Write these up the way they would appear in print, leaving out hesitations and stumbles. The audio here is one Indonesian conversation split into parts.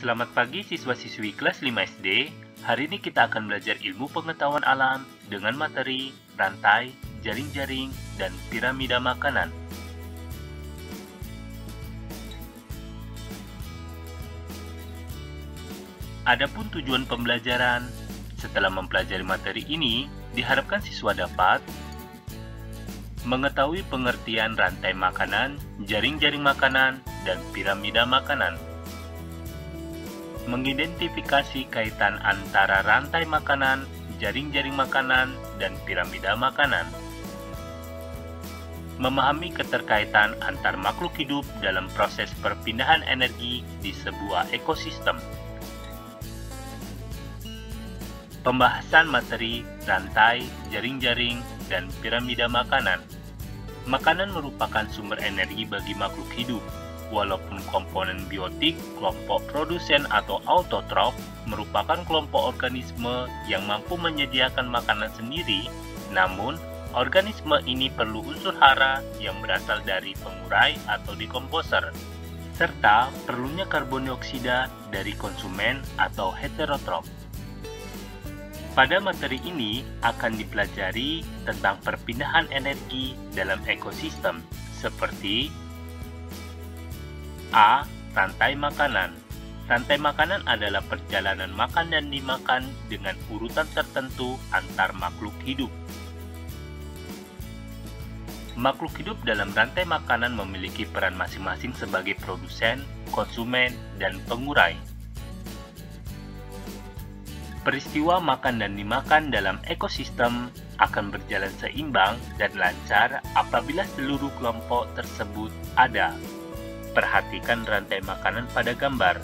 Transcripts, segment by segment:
Selamat pagi siswa-siswi kelas 5 SD. Hari ini kita akan belajar ilmu pengetahuan alam dengan materi rantai, jaring-jaring, dan piramida makanan. Adapun tujuan pembelajaran, setelah mempelajari materi ini, diharapkan siswa dapat mengetahui pengertian rantai makanan, jaring-jaring makanan, dan piramida makanan. Mengidentifikasi kaitan antara rantai makanan, jaring-jaring makanan, dan piramida makanan. Memahami keterkaitan antar makhluk hidup dalam proses perpindahan energi di sebuah ekosistem. Pembahasan materi rantai, jaring-jaring, dan piramida makanan. Makanan merupakan sumber energi bagi makhluk hidup. Walaupun komponen biotik, kelompok produsen atau autotrof merupakan kelompok organisme yang mampu menyediakan makanan sendiri, namun organisme ini perlu unsur hara yang berasal dari pengurai atau dekomposer, serta perlunya karbon dioksida dari konsumen atau heterotrof. Pada materi ini akan dipelajari tentang perpindahan energi dalam ekosistem seperti A. Rantai makanan. Rantai makanan adalah perjalanan makan dan dimakan dengan urutan tertentu antar makhluk hidup. Makhluk hidup dalam rantai makanan memiliki peran masing-masing sebagai produsen, konsumen, dan pengurai. Peristiwa makan dan dimakan dalam ekosistem akan berjalan seimbang dan lancar apabila seluruh kelompok tersebut ada. Perhatikan rantai makanan pada gambar.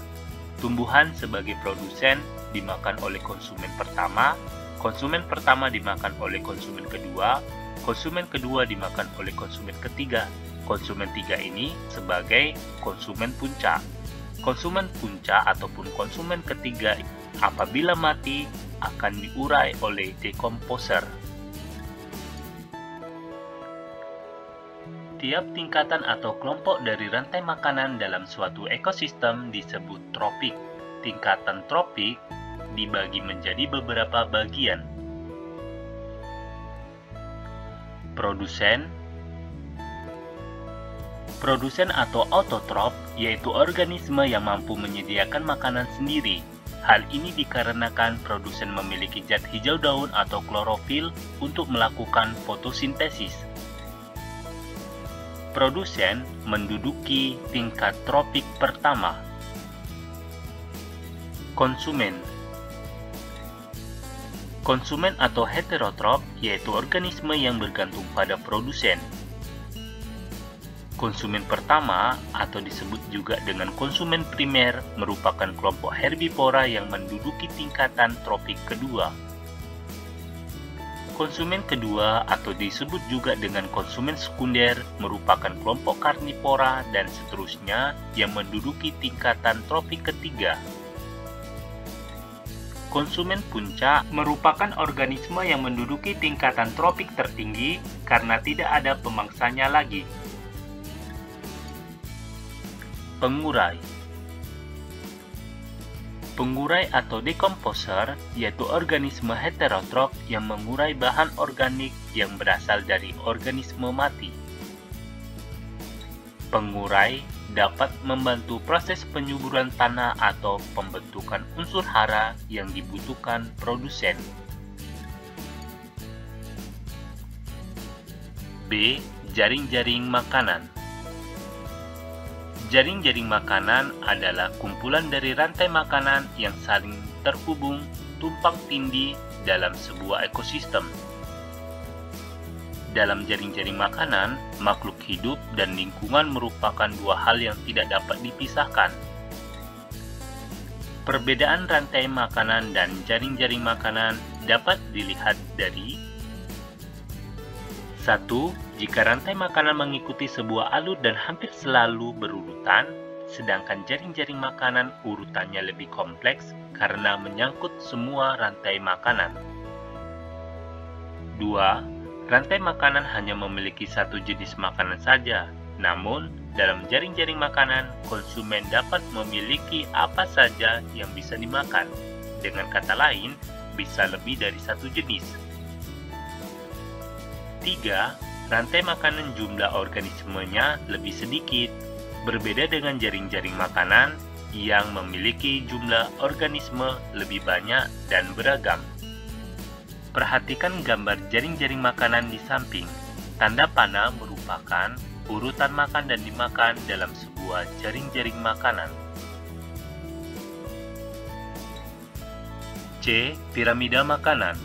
Tumbuhan sebagai produsen dimakan oleh konsumen pertama dimakan oleh konsumen kedua dimakan oleh konsumen ketiga. Konsumen tiga ini sebagai konsumen puncak. Konsumen puncak ataupun konsumen ketiga apabila mati akan diurai oleh dekomposer. Tiap tingkatan atau kelompok dari rantai makanan dalam suatu ekosistem disebut tropik. Tingkatan tropik dibagi menjadi beberapa bagian. Produsen atau autotrof yaitu organisme yang mampu menyediakan makanan sendiri. Hal ini dikarenakan produsen memiliki zat hijau daun atau klorofil untuk melakukan fotosintesis. Produsen menduduki tingkat tropik pertama. Konsumen atau heterotrof yaitu organisme yang bergantung pada produsen. Konsumen pertama atau disebut juga dengan konsumen primer merupakan kelompok herbivora yang menduduki tingkatan tropik kedua. Konsumen kedua atau disebut juga dengan konsumen sekunder merupakan kelompok karnivora dan seterusnya yang menduduki tingkatan tropik ketiga. Konsumen puncak merupakan organisme yang menduduki tingkatan tropik tertinggi karena tidak ada pemangsanya lagi. Pengurai atau dekomposer yaitu organisme heterotrof yang mengurai bahan organik yang berasal dari organisme mati. Pengurai dapat membantu proses penyuburan tanah atau pembentukan unsur hara yang dibutuhkan produsen. B. Jaring-jaring makanan. Jaring-jaring makanan adalah kumpulan dari rantai makanan yang saling terhubung tumpang tindih dalam sebuah ekosistem. Dalam jaring-jaring makanan, makhluk hidup dan lingkungan merupakan dua hal yang tidak dapat dipisahkan. Perbedaan rantai makanan dan jaring-jaring makanan dapat dilihat dari 1. Jika rantai makanan mengikuti sebuah alur dan hampir selalu berurutan, sedangkan jaring-jaring makanan urutannya lebih kompleks karena menyangkut semua rantai makanan. 2. Rantai makanan hanya memiliki satu jenis makanan saja, namun Dalam jaring-jaring makanan, konsumen dapat memiliki apa saja yang bisa dimakan. Dengan kata lain, bisa lebih dari satu jenis. 3. Rantai makanan jumlah organismenya lebih sedikit. Berbeda dengan jaring-jaring makanan yang memiliki jumlah organisme lebih banyak dan beragam. Perhatikan gambar jaring-jaring makanan di samping. Tanda panah merupakan urutan makan dan dimakan dalam sebuah jaring-jaring makanan. C. Piramida makanan.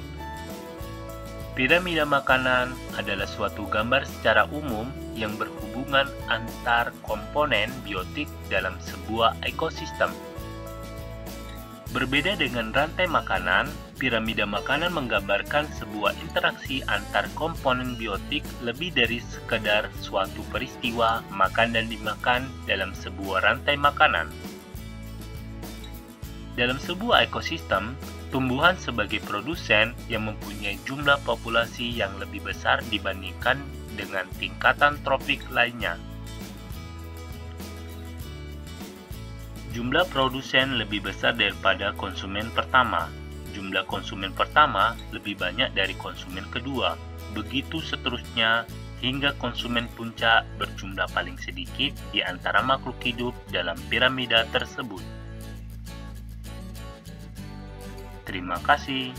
Piramida makanan adalah suatu gambar secara umum yang berhubungan antar komponen biotik dalam sebuah ekosistem. Berbeda dengan rantai makanan, piramida makanan menggambarkan sebuah interaksi antar komponen biotik lebih dari sekedar suatu peristiwa makan dan dimakan dalam sebuah rantai makanan. Dalam sebuah ekosistem, tumbuhan sebagai produsen yang mempunyai jumlah populasi yang lebih besar dibandingkan dengan tingkatan tropik lainnya. Jumlah produsen lebih besar daripada konsumen pertama. Jumlah konsumen pertama lebih banyak dari konsumen kedua. Begitu seterusnya hingga konsumen puncak berjumlah paling sedikit di antara makhluk hidup dalam piramida tersebut. Terima kasih.